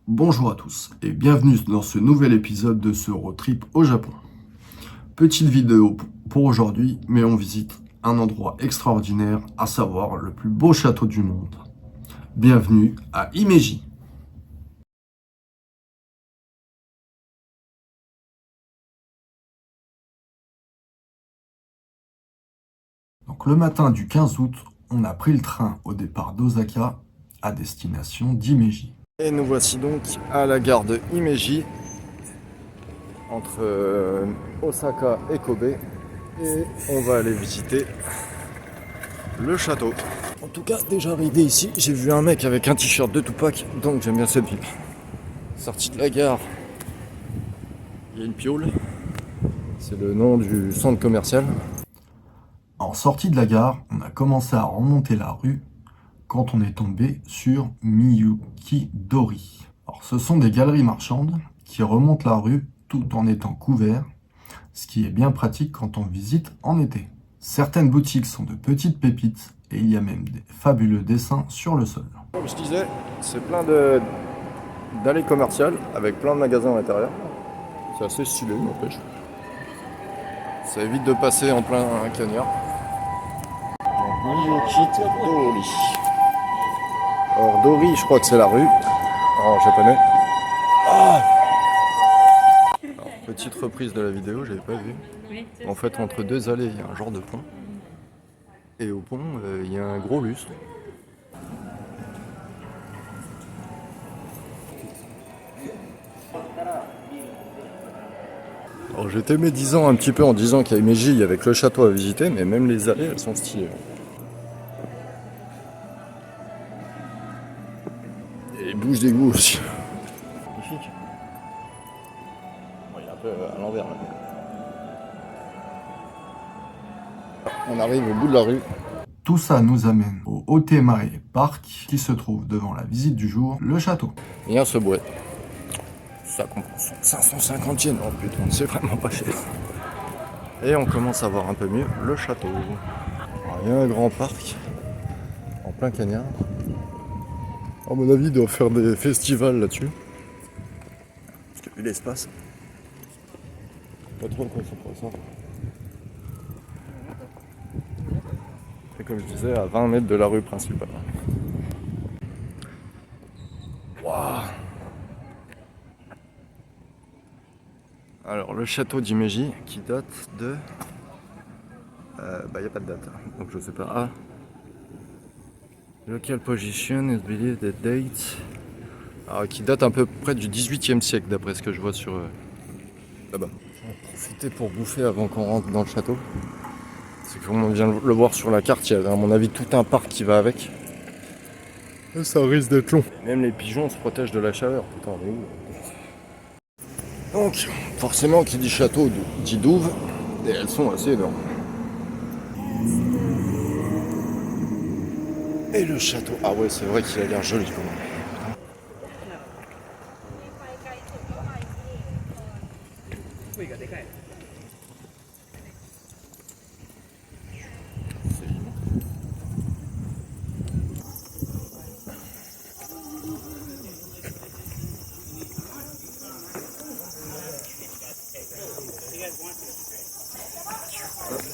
Bonjour à tous et bienvenue dans ce nouvel épisode de ce road trip au Japon. Petite vidéo pour aujourd'hui, mais on visite un endroit extraordinaire, à savoir le plus beau château du monde. Bienvenue à Himeji. Donc le matin du 15 août, on a pris le train au départ d'Osaka à destination d'Himeji. Et nous voici donc à la gare de Himeji, entre Osaka et Kobe. Et on va aller visiter le château. En tout cas, déjà arrivé ici, j'ai vu un mec avec un t-shirt de Tupac, donc j'aime bien cette ville. Sorti de la gare, il y a une piole. C'est le nom du centre commercial. En sortie de la gare, on a commencé à remonter la rue quand on est tombé sur Miyuki Dori. Alors, ce sont des galeries marchandes qui remontent la rue tout en étant couverts, ce qui est bien pratique quand on visite en été. Certaines boutiques sont de petites pépites et il y a même des fabuleux dessins sur le sol. Comme je disais, c'est plein d'allées commerciales avec plein de magasins à l'intérieur. C'est assez stylé, n'empêche. Ça évite de passer en plein cagnard. Miyuki Dori. Alors Dori, je crois que c'est la rue en japonais. Alors, petite reprise de la vidéo, j'avais pas vu. En fait, entre deux allées, il y a un genre de pont. Et au pont, il y a un gros lustre. Alors j'étais médisant un petit peu en disant qu'il y a Himeji avec le château à visiter, mais même les allées, elles sont stylées. Et il bouge des goûts aussi. Magnifique. Bon, il est un peu à l'envers là. On arrive au bout de la rue. Tout ça nous amène au Otemae Park qui se trouve devant la visite du jour, le château. Il y a un subway. Ça compense 550 yens. Oh putain, c'est vraiment pas cher. Et on commence à voir un peu mieux le château. Alors, il y a un grand parc en plein cagnard. À mon avis, il doit faire des festivals là-dessus. Parce que vu l'espace, pas trop quoi ça pour ça. Et comme je disais, à 20 mètres de la rue principale. Waouh! Alors le château d'Himeji qui date de... il n'y a pas de date, donc je sais pas. Ah. Local position is believed the date. Alors, qui date à peu près du 18e siècle d'après ce que je vois sur là-bas. On va profiter pour bouffer avant qu'on rentre dans le château. C'est comme on vient de le voir sur la carte, il y a à mon avis tout un parc qui va avec. Et ça risque d'être long. Et même les pigeons se protègent de la chaleur. Putain, on est où? Donc, forcément, qui dit château dit douve, et elles sont assez énormes. Et le château, ah ouais, c'est vrai qu'il a l'air joli quand même.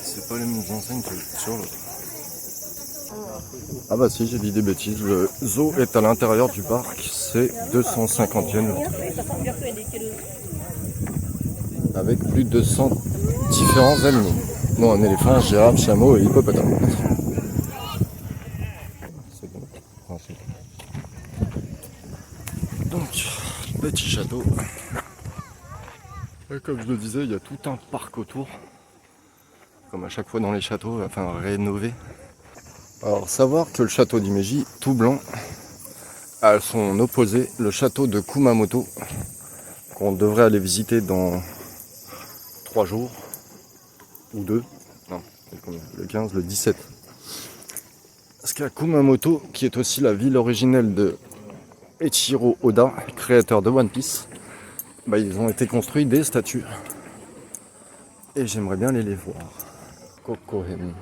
C'est pas les mêmes enseignes que sur l'autre. Ah bah si, j'ai dit des bêtises. Le zoo est à l'intérieur du parc. C'est 250 yens. Avec plus de 100 différents animaux. Dont un éléphant, girafe, chameau et hippopotame. C'est bon. Principe. Donc, petit château. Et comme je le disais, il y a tout un parc autour. Comme à chaque fois dans les châteaux, enfin rénové. Alors savoir que le château d'Himeji, tout blanc, a son opposé, le château de Kumamoto, qu'on devrait aller visiter dans 3 jours, ou 2, non, le 15, le 17. Parce qu'à Kumamoto, qui est aussi la ville originelle de Eiichiro Oda, créateur de One Piece, bah, ils ont été construits des statues. Et j'aimerais bien aller les voir. Kokohen.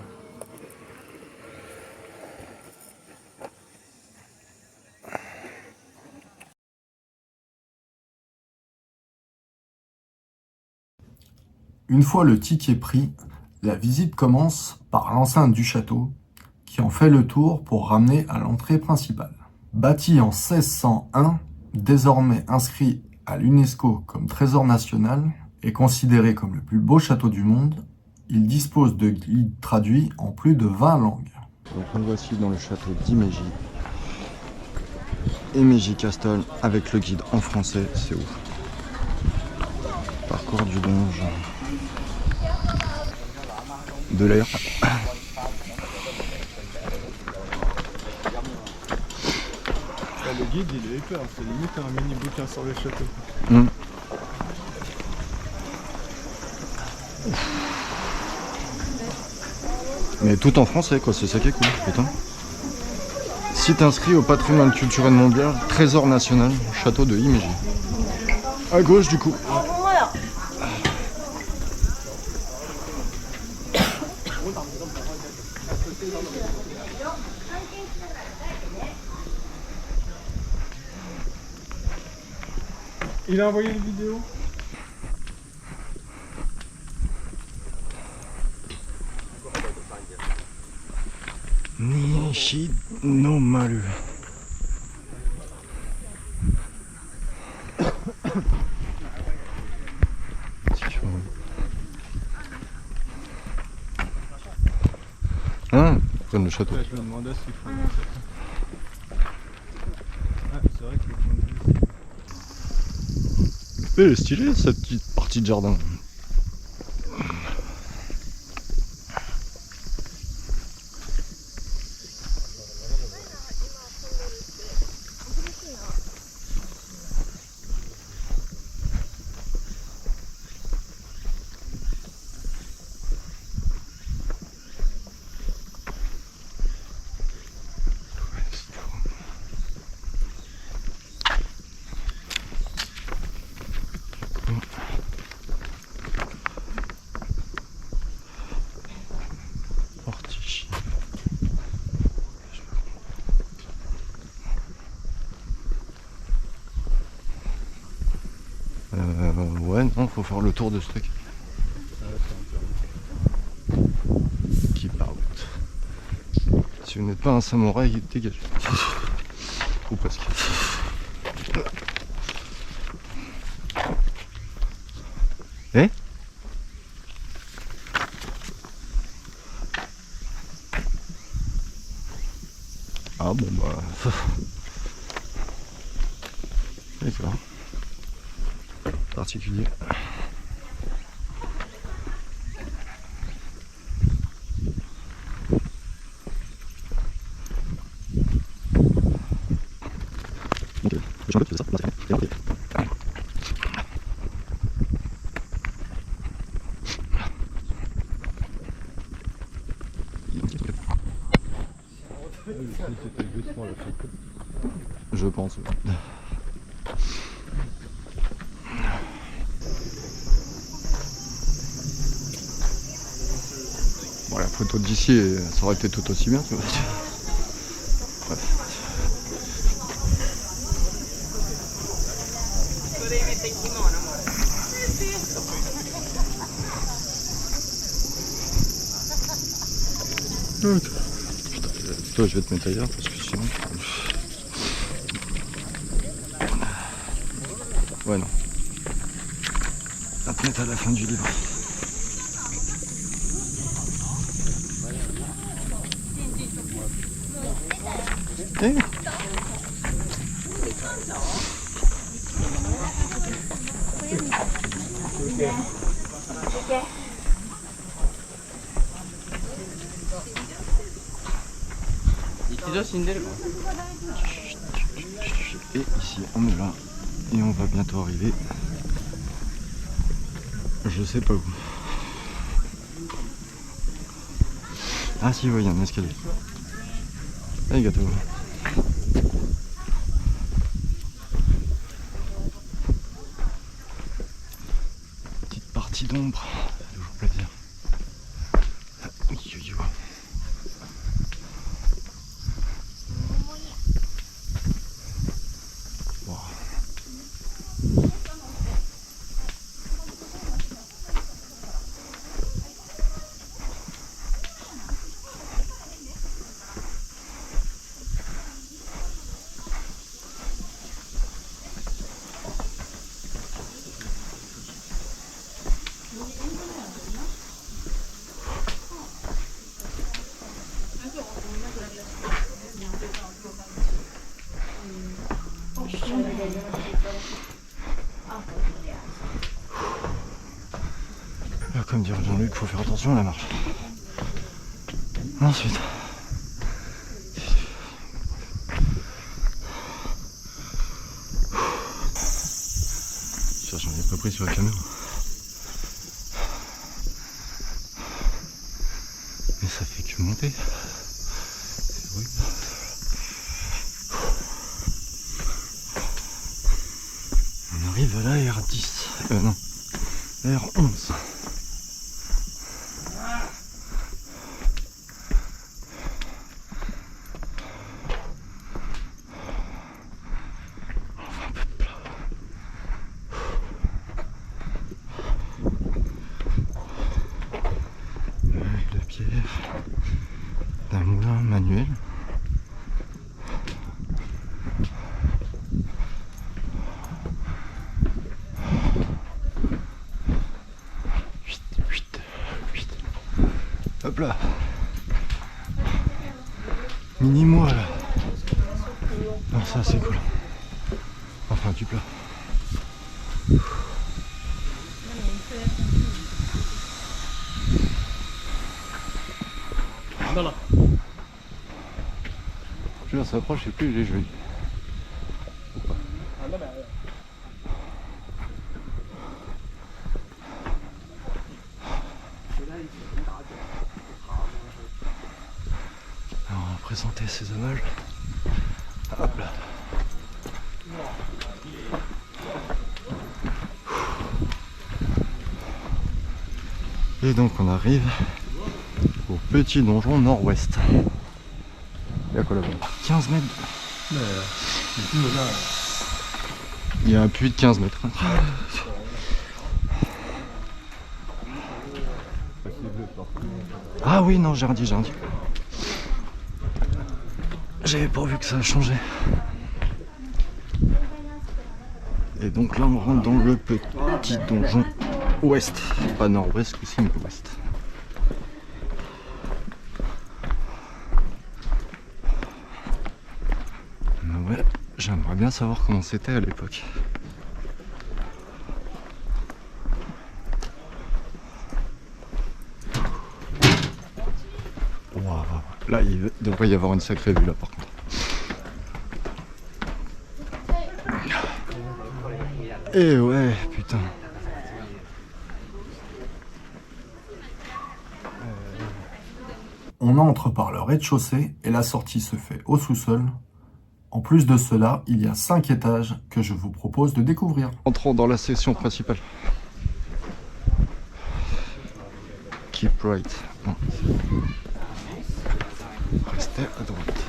Une fois le ticket pris, la visite commence par l'enceinte du château, qui en fait le tour pour ramener à l'entrée principale. Bâti en 1601, désormais inscrit à l'UNESCO comme trésor national et considéré comme le plus beau château du monde, il dispose de guides traduits en plus de 20 langues. Donc nous voici dans le château d'Himéji. Himéji Castle avec le guide en français, c'est ouf. Parcours du donge. De l'air. Le guide il est hyper, c'est limite un mini bouquin sur le château. Mais tout en français quoi, c'est ça qui est cool, putain. Site inscrit au patrimoine culturel mondial, trésor national, château de Himéji. À gauche du coup. Il a envoyé une vidéo. Nishi no Maru. Ah, comme le château. Ouais, je me demandais s'il faut. Ah, c'est vrai qu'il faut. Elle est stylée cette petite partie de jardin. Ouais, non, faut faire le tour de ce truc. Keep out. Si vous n'êtes pas un samouraï, dégagez. Ou presque. Eh? Ah bon bah... D'accord. Particulier. Je pense. Bon, la photo d'ici, ça aurait été tout aussi bien, tu vois. Bref. Putain, toi je vais te mettre ailleurs parce que sinon... Ouais non. À te mettre à la fin du livre. Eh Et ici on est là et on va bientôt arriver. Je sais pas où. Ah si, ouais, il y a un escalier. Allez gâteau. Petite partie d'ombre, ça fait toujours plaisir. Là, comme dirait Jean-Luc, faut faire attention à la marche. Ensuite. J'en ai pas pris sur la caméra. Mais ça fait que monter. C'est horrible. On arrive à la R10. Non. R11. D'un moulin manuel. Hop là. Mini-moi là. Non, ça c'est cool. Enfin du plat. Plus on s'approche et plus il est joli. Alors on va présenter ces hommages. Hop là. Et donc on arrive au petit donjon nord-ouest. Il y a quoi là-bas? 15 mètres. Il y a un puits de 15 mètres. Ah oui, non, j'ai rien dit. J'avais pas vu que ça a changé. Et donc là, on rentre dans le petit donjon ouest. Pas nord-ouest, aussi, mais ouest. Ouais, j'aimerais bien savoir comment c'était à l'époque. Wow. Là, il devrait y avoir une sacrée vue là par contre. Et ouais, putain. On entre par le rez-de-chaussée et la sortie se fait au sous-sol. En plus de cela, il y a 5 étages que je vous propose de découvrir. Entrons dans la section principale. Keep right. Non. Restez à droite.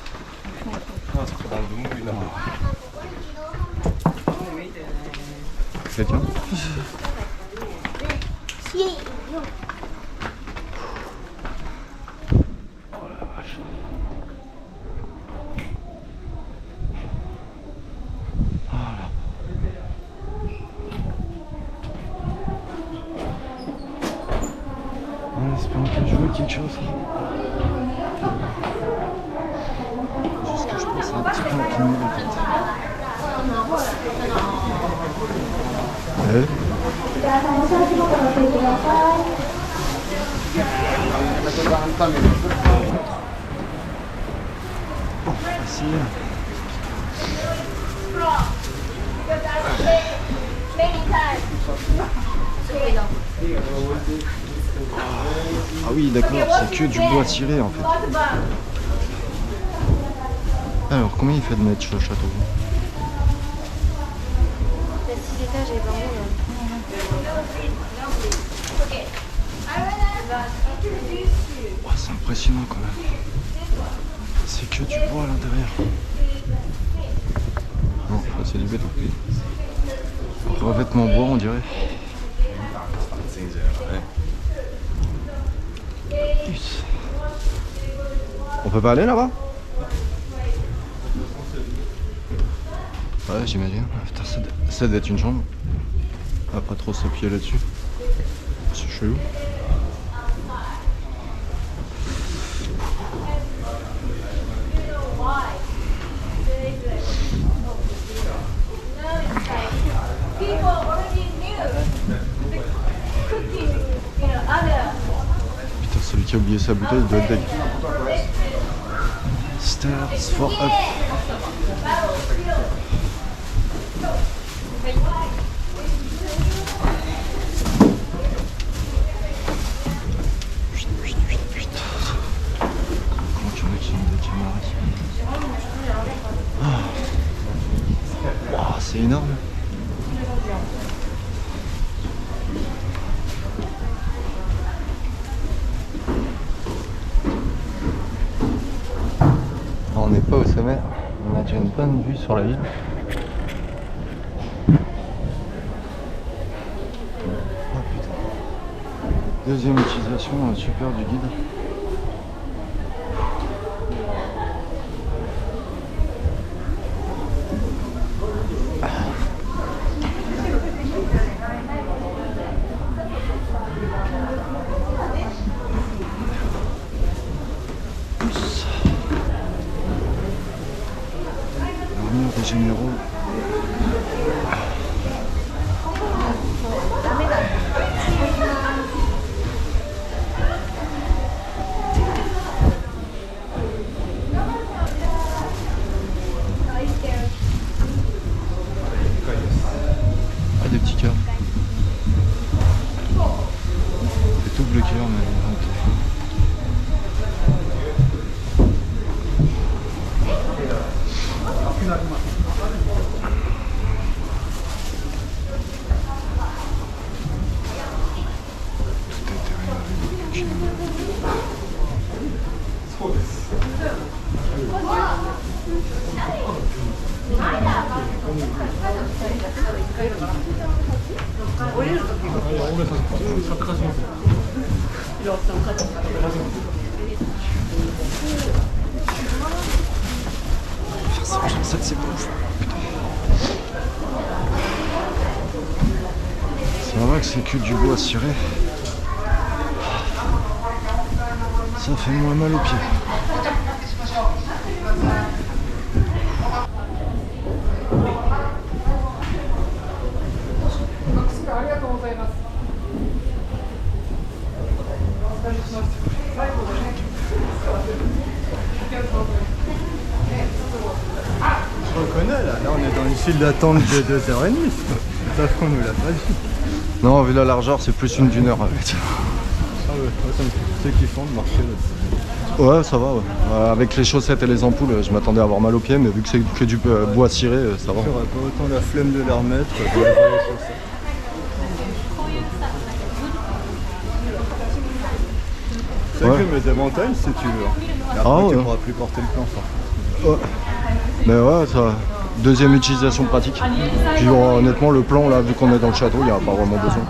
C'est bien. En espérant que je vois quelque chose. Juste que je pense un petit peu à cligner la tête. Bon, facile. Ah oui, d'accord, c'est que du bois tiré en fait. Alors, combien il fait de mètres le château? Il y a 6 étages et 20 Oh, c'est impressionnant quand même. C'est que du bois à l'intérieur. Non, là c'est du béton. Revêtement bois on dirait. On peut pas aller là-bas? Ouais, j'imagine. Putain, ça doit être une chambre. On va pas trop s'appuyer là-dessus. C'est chelou. oublié sa bouteille, il doit être deg. Stairs for up. Comment tu veux qu'il y ait des caméras ici? Wow, c'est énorme. On n'est pas au sommet, on a déjà une bonne vue sur la ville. Oh putain. Deuxième utilisation super du guide. Des généraux. Ah, des petits cœurs. Des doubles cœurs, mais ok. Ça, c'est pas ouf. C'est vrai que c'est que du bois ciré. Ça fait moins mal aux pieds. Je reconnais là, on est dans une file d'attente de 2h30. Ça qu'on nous l'a pas dit. Non, vu la largeur, c'est plus une d'une heure. Ah ouais, ça me fait ceux qui font de marcher là. Ouais, ça va. Ouais. Avec les chaussettes et les ampoules, je m'attendais à avoir mal aux pieds, mais vu que c'est que du bois ciré, ça va. J'aurais pas autant la flemme de la remettre. Dans les vraies chaussettes. C'est vrai que mes montagnes si tu veux. Et après, tu pourras plus porter le plan fort. Ouais. Mais ouais, ça. Deuxième utilisation pratique. Puis honnêtement, le plan là, vu qu'on est dans le château, il n'y a pas vraiment besoin.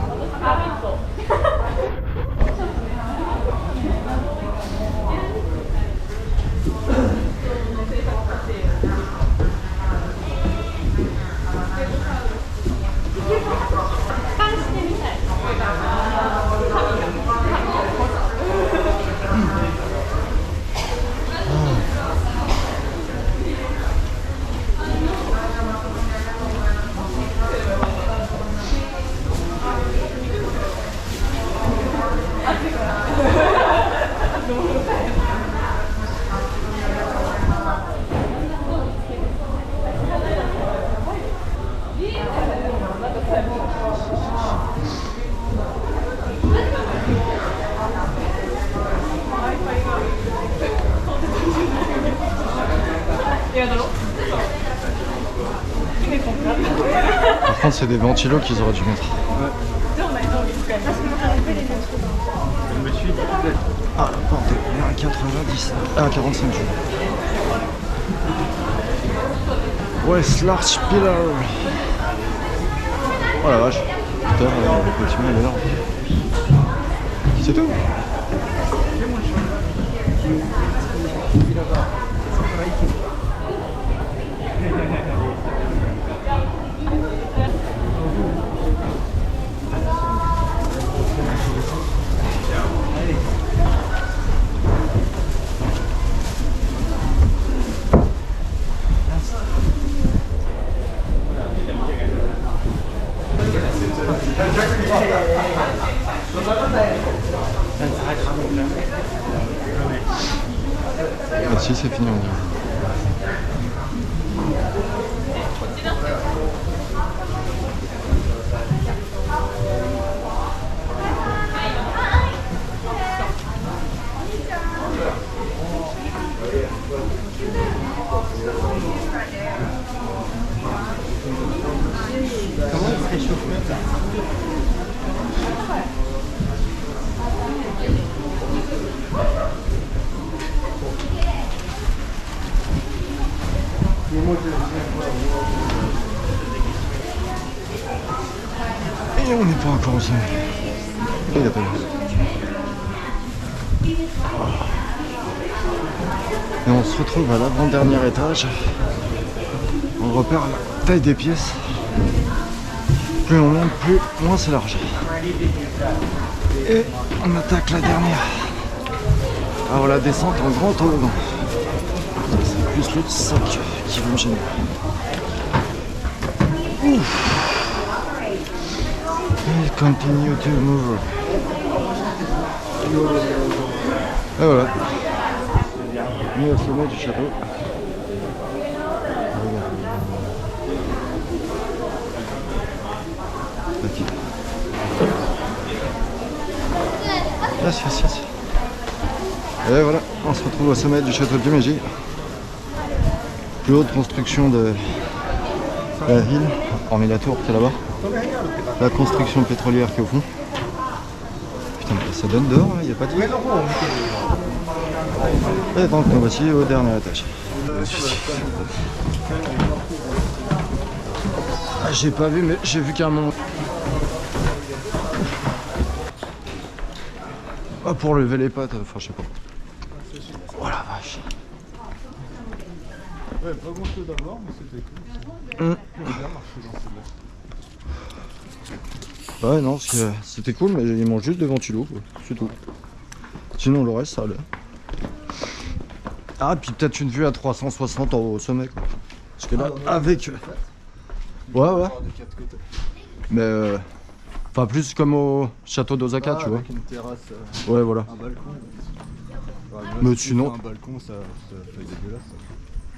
Par contre, c'est des ventilos qu'ils auraient dû mettre. Ah, la porte est 1,90. Ah, 45 jours. West Large Pillar. Oh la vache. Putain, le bâtiment est énorme. C'est tout. c'est fini. Comment il se réchauffe là? Et on n'est pas encore au sommet. Il a pas vu. Et on se retrouve à l'avant-dernier étage. On repère la taille des pièces. Plus on monte, moins c'est large. Et on attaque la dernière. Alors la descente en grand toboggan. C'est plus le sac qui va me gêner. Ouf. Et continue to move. Et voilà. On est au sommet du château. Ok. Yes. Et voilà, on se retrouve au sommet du château de Jumeji. Plus haute construction de la ville, hormis la tour qui est là-bas. La construction pétrolière qui est au fond. Putain, mais ça donne dehors, il n'y a pas de vie. Et donc nous voici au dernier étage. Ah, j'ai pas vu, mais j'ai vu qu'à un moment. Ah, pour lever les pattes, enfin je sais pas. Oh la vache. Ouais, pas grand chose à voir, mais c'était cool. On a bien marché dans celle-là. Ouais, non, c'était cool, mais ils mangent juste des ventilos, quoi. C'est tout. Sinon, le reste, ça allait. Ah, puis peut-être une vue à 360 au sommet, quoi. Parce que là, avec. Ouais. Mais. Enfin, plus comme au château d'Osaka, tu vois. Avec une terrasse, Ouais, voilà. un balcon. Ouais, Mais si sinon. tu fais un balcon, ça fait dégueulasse.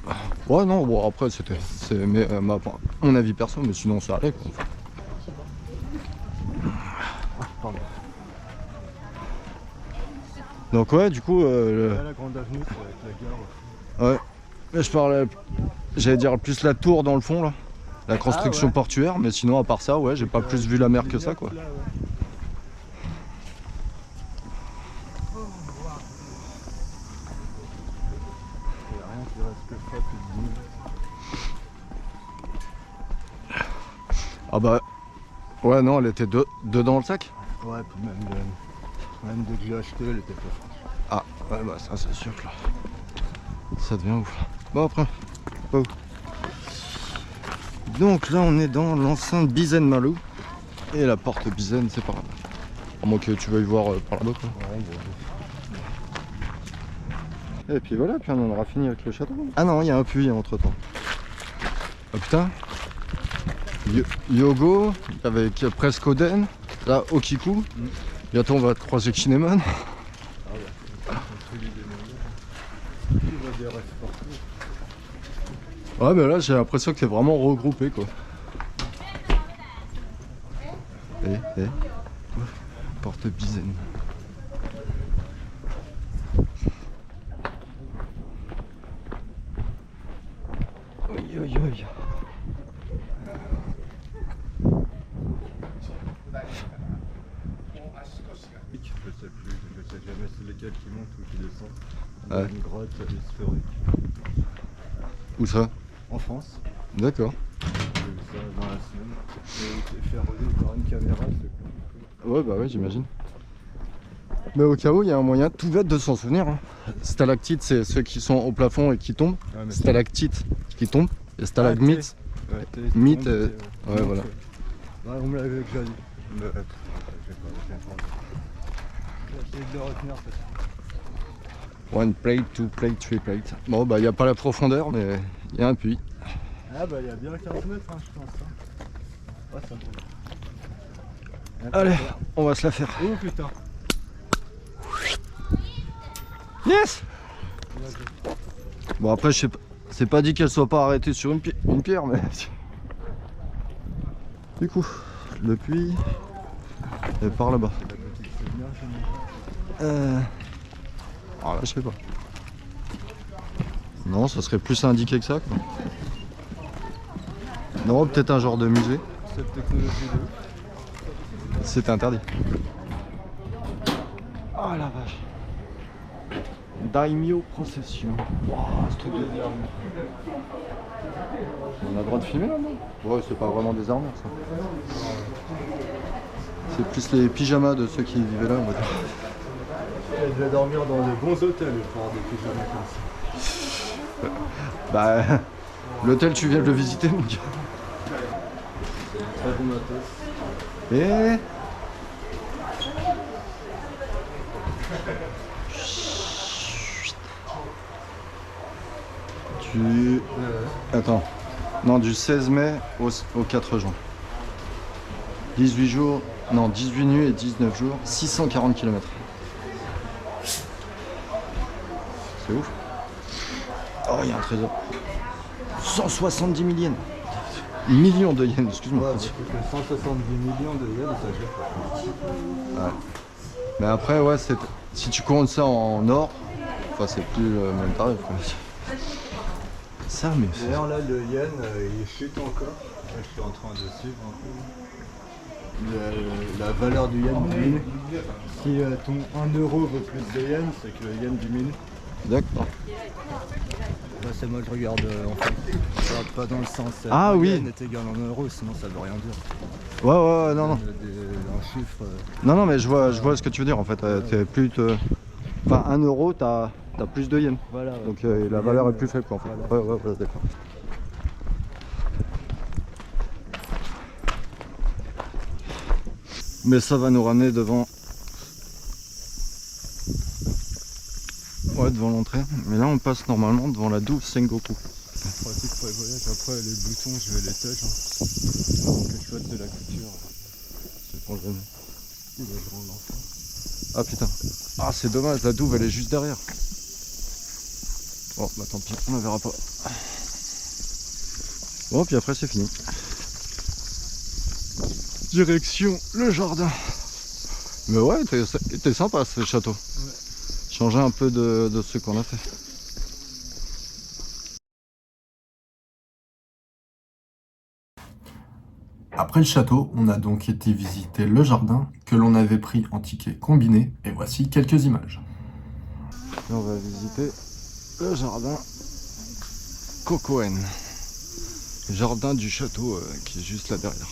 Ça. Ouais, non, bon, après, c'était. C'est mon avis perso, mais sinon, ça allait, quoi. Pardon. Donc, ouais, du coup. Là, la grande avenue, c'est avec la gare. Ouais. Mais je parlais. J'allais dire plus la tour dans le fond, là. La construction ouais. portuaire, mais sinon, à part ça, ouais, j'ai pas plus vu la mer que ça, quoi. Là, ouais. Il y a rien qui reste que ça, plus de 10 000. Ah bah. Ouais, non, elle était dedans le sac. Ouais, puis même dès que j'ai acheté, elle était pas fraîche. Ah, ouais, bah ça, c'est sûr que là. Ça devient ouf. Bon, après, pas ouf. Donc là, on est dans l'enceinte Bizen Malou. Et la porte Bizen, c'est par là. À moins que tu veuilles voir par là-bas, quoi. Et puis voilà, puis on en aura fini avec le château. Ah non, il y a un puits entre temps. Ah putain. Yogo, avec presque Oden. Là, Okiku. Bientôt, on va croiser Kinemon. Ouais, mais là, j'ai l'impression que c'est vraiment regroupé, quoi. Porte Bizen. Oui. Je sais jamais c'est lesquels qui montent ou qui descendent. Ouais. Une grotte historique. Où ça? En France. D'accord. J'ai vu ça dans la semaine. Et faire rouler par une caméra, c'est cool. Ouais, bah ouais, j'imagine. Mais au cas où, il y a un moyen tout bête de s'en souvenir. Hein. Stalactites, c'est ceux qui sont au plafond et qui tombent. Ah, mais Stalactites qui tombent. Et stalagmites. ouais, Mythe, ouais, voilà. Ouais, on me l'avait déjà dit. Mais, j'ai pas. J'essaie de le retenir parce que. One plate, two plate, three plate. Bon, bah, il n'y a pas la profondeur, mais il y a un puits. Ah, bah, il y a bien 15 mètres, hein, je pense. Hein. Ouais, ça me Allez, on va se la faire. Oh putain. Yes! Bon après, je sais pas, c'est pas dit qu'elle soit pas arrêtée sur une pierre, mais... Du coup, le puits est par là-bas. Alors là, je sais pas. Non, ça serait plus indiqué que ça, quoi. Non, peut-être un genre de musée. Cette technologie de... C'est interdit. Oh la vache. Daimyo Procession. Wow, ce truc de... On a le droit de filmer là, non? Ouais, c'est pas vraiment des armures, ça. C'est plus les pyjamas de ceux qui vivaient là, on va dire. Elle devait dormir dans de bons hôtels pour avoir des pyjamas comme ça. Bah, l'hôtel, tu viens de le visiter, mon gars. Très bon matos. Et... Du... Attends. Non, du 16 mai au 4 juin. 18 jours... Non, 18 nuits et 19 jours. 640 km. C'est ouf. Oh, il y a un trésor. 170 000 yens. Millions de yens, excuse-moi. Ouais, 170 millions de yens, ça gère. Ouais. Mais après, ouais, si tu comptes ça en or, enfin, c'est plus le même tarif. Quoi. Ça, mais c'est... D'ailleurs, là, le yen, il chute encore. Là, je suis en train de suivre un peu. La valeur du yen diminue. Si ton 1 euro vaut plus de yens, c'est que le yen diminue. D'accord. Là, c'est moi, je regarde en fait. Je regarde pas dans le sens. Ah oui. Yen est égal en euro, sinon ça veut rien dire. Ouais, non. Un chiffre. Non, mais je vois ce que tu veux dire en fait. T'es plus te... Enfin, 1 euro, t'as plus de yens. Voilà. Donc la valeur est plus faible en fait. Voilà. Ouais, d'accord. Mais ça va nous ramener devant. Ouais, devant l'entrée. Mais là, on passe normalement devant la douve Sengoku. Pratique pour les voyages. Après, les boutons, je vais les toucher. Hein. Quelque chose de la couture. C'est pour le jamais. Il va grand l'enfant. Ah putain. Ah, c'est dommage, la douve elle est juste derrière. Bon, bah tant pis, on la verra pas. Bon, puis après c'est fini. Direction le jardin. Mais ouais, t'es sympa ce château. Ouais. Changer un peu de ce qu'on a fait. Après le château, on a donc été visiter le jardin que l'on avait pris en ticket combiné, et voici quelques images. Et on va visiter le jardin Kokoen. Jardin du château qui est juste là derrière.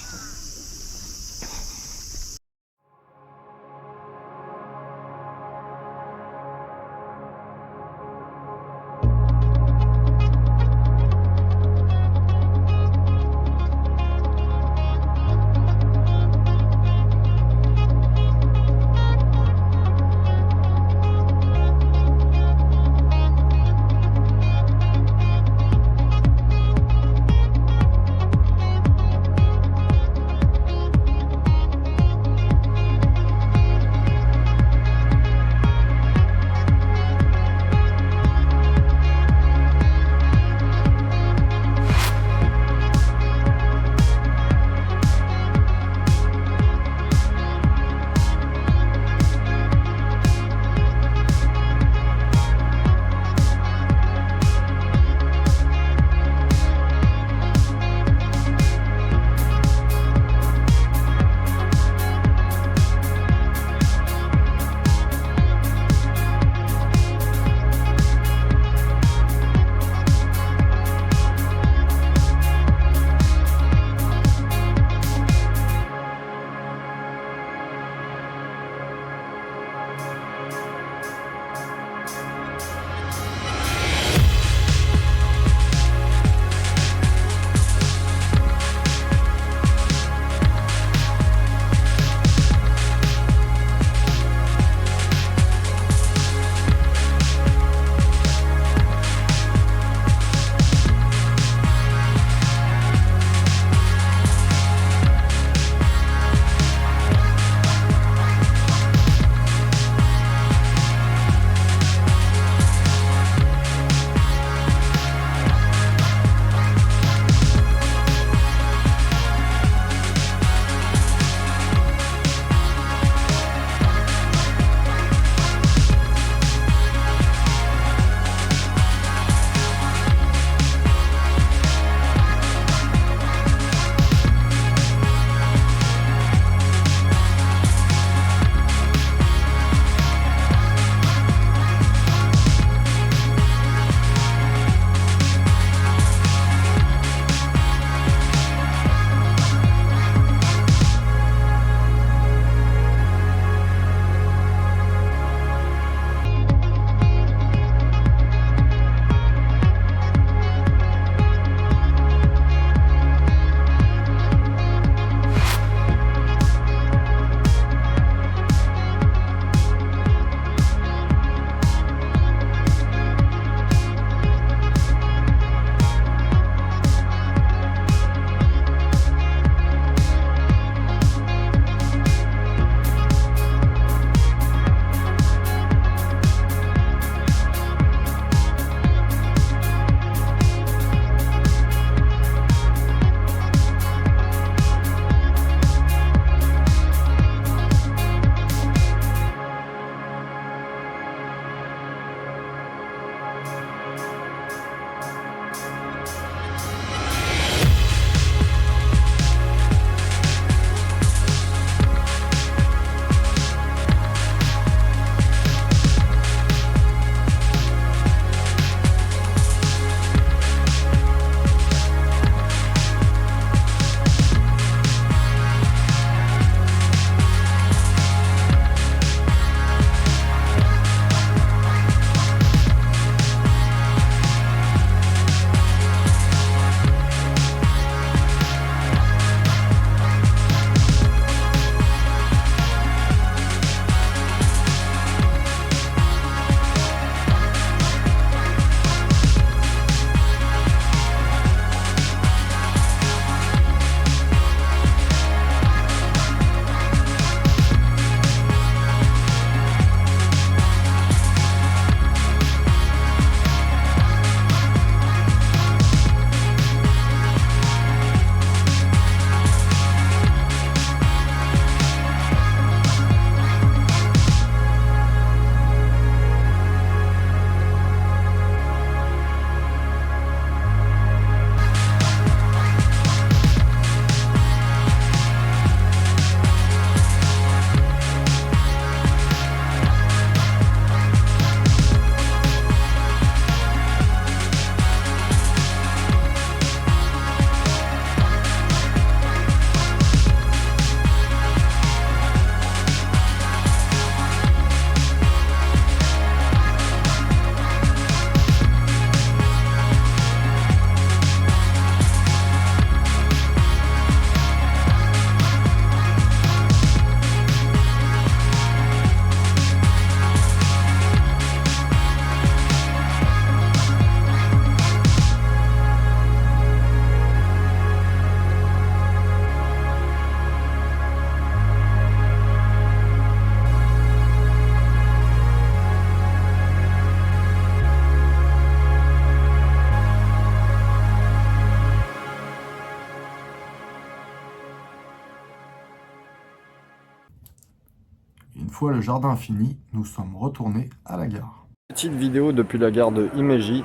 fois le jardin fini, nous sommes retournés à la gare. Petite vidéo depuis la gare de Himeji,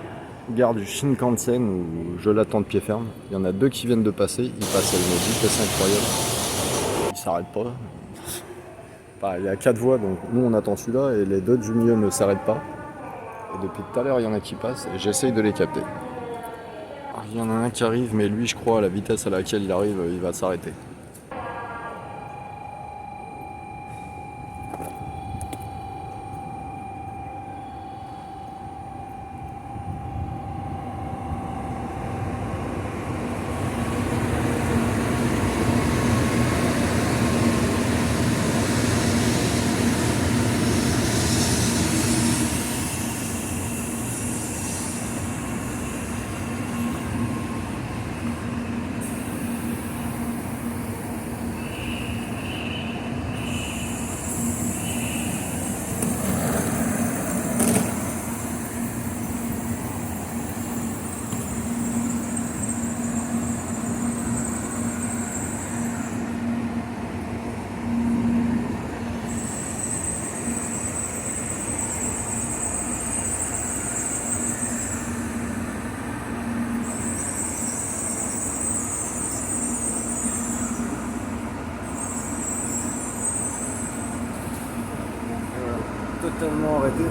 gare du Shinkansen où je l'attends de pied ferme. Il y en a 2 qui viennent de passer, ils passent à une vitesse incroyable. Ils s'arrêtent pas. Enfin, il y a 4 voies, donc nous on attend celui-là et les 2 du milieu ne s'arrêtent pas. Et depuis tout à l'heure il y en a qui passent et j'essaye de les capter. Alors, il y en a un qui arrive, mais lui je crois à la vitesse à laquelle il arrive, il va s'arrêter. Totalement arrêté.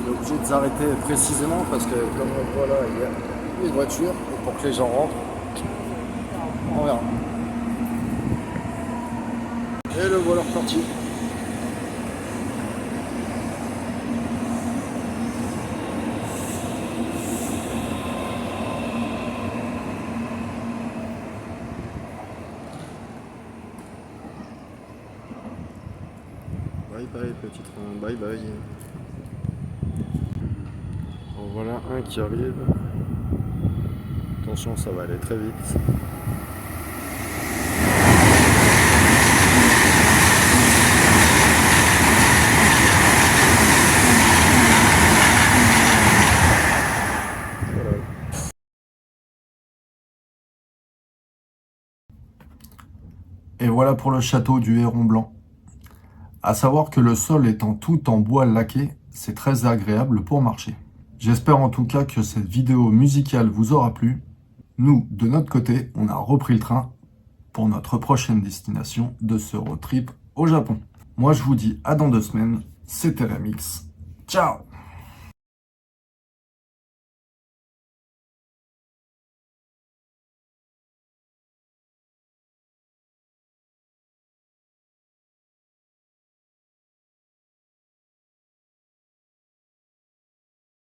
Il est obligé de s'arrêter précisément parce que comme on voit là, il y a une voiture et pour que les gens rentrent, on verra. Et le voilà reparti. Bye bye petit train, bye bye. En voilà un qui arrive. Attention, ça va aller très vite. Voilà. Et voilà pour le château du Héron Blanc. À savoir que le sol étant tout en bois laqué, c'est très agréable pour marcher. J'espère en tout cas que cette vidéo musicale vous aura plu. Nous, de notre côté, on a repris le train pour notre prochaine destination de ce road trip au Japon. Moi, je vous dis à dans 2 semaines. C'était Remix. Ciao!